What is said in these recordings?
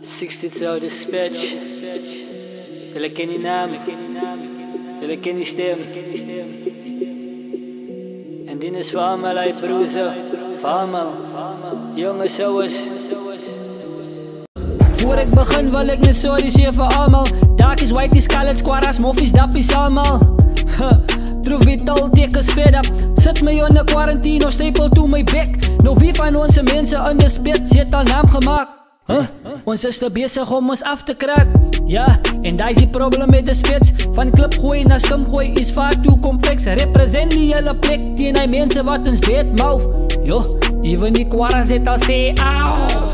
62 dispatch. Jullie kennen die naam, jullie kennen die stem. En dit is voor allemaal uit broezen, voor allemaal jongens zoals. Voor ik begin wil ik net sorry zeggen voor allemaal. Darkies, whiteys, coloureds, quaras, moffies, dappies allemaal. True vital tekens verder. Sit my in 'n quarantine of staple to my bek. Nou wie van onze mensen in de spits het al naam gemaakt? Ons is te bezig om ons af te kraak. Ja, en daar is die probleem met de spits. Van klip gooi naar stum gooi is vaak too complex. Represent die hele plek tegen die mensen wat ons beet mouth. Yo, even die quaras het al sê auw.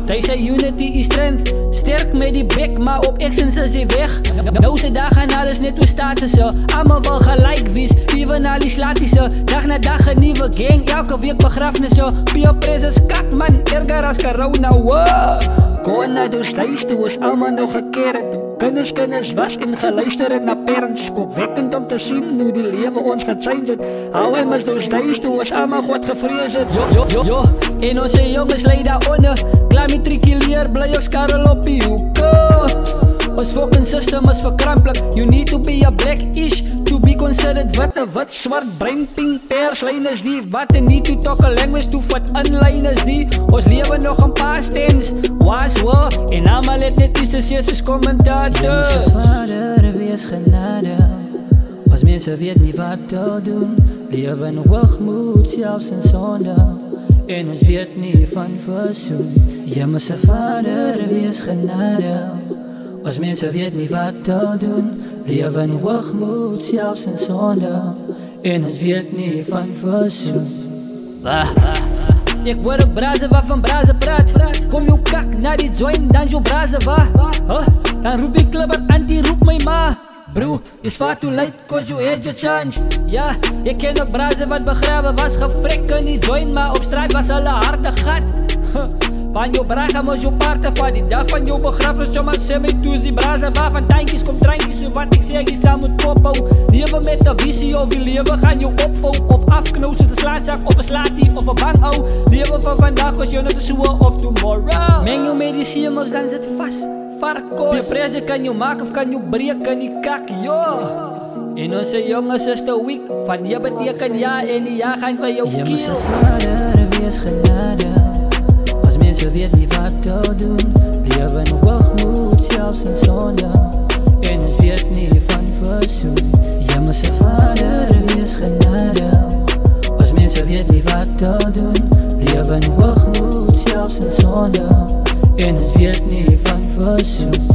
They say unity is strength. Sterk met die bek, maar op actions is hij weg. Nou ze dag en alles net hoe statussen. Allemaal wel gelijk wees, even al die slatische. Dag na dag een nieuwe gang, elke week begrafenissen. Peer pressures, kak man, erger als corona, wow. Corona dus thuis toe is allemaal nog gekeerd. Kinders was en geluisterd naar parents. Kopwekkend om te zien hoe die leven ons gaat zijn zit. Hou hem eens dus thuis toe is allemaal God gevreesd. Yo, en onze jongens lei daaronder. Klaar met trikileer, blij ook skarrel op die hoeken. Ons fucking system is verkrampelijk. You need to be a black-ish to be considered wit, zwart, bruin, pink, pers. Lijn is die, wat en niet to talk a language to wat online is die. Ons leven nog een past tense, was we. En allemaal het net is de Jezus commentator. Je moet je vader wees genade. Als mensen weet niet wat te doen. Leven hoogmoed, zelfs in zonde. En ons weet niet van verzoen. Je moet je vader wees genade. Als mensen weet niet wat te doen. Leven hoogmoed, zelfs in zonde. En ons weet niet van verzoen. Ik word op brazen waarvan brazen praat. Kom je kak naar die joint, dan je brazen waar. Dan roep ik klubber en die roep mij ma. Bro, is far too late cause you had your chance. Ja, ik ken ook brazen wat begraven was. Gefrekt in die joint, maar op straat was alle harde gat. Van jou braga moest je parten van die dag van jou begrafenis. Zomaar sê my toe die brazen waar van tankjes kom drankjes. En wat ik zeg je samen moet kophou. Leven met de visie of je leven gaan je opvouw. Of afknoos soos een slaatzak of een slaatie of een banghou. Leven van vandaag was je nog te soe of tomorrow. Meng jou met die siemels dan zit vast. Varkos. Die prijzen kan je maken of kan je breken die kak, yo. En onze jongens is te weak. Van je beteken ja en die ja gaan van jou kill. Je moet je vader wees genade. Als mensen weet niet wat te doen. Leven hoogmoed, zelfs in zonde. En ons weet niet van verzoen. Je moet je vader wees genade. Als mensen weet niet wat te doen. Leven hoogmoed, zelfs in zonde. En ons weet niet van verzoen.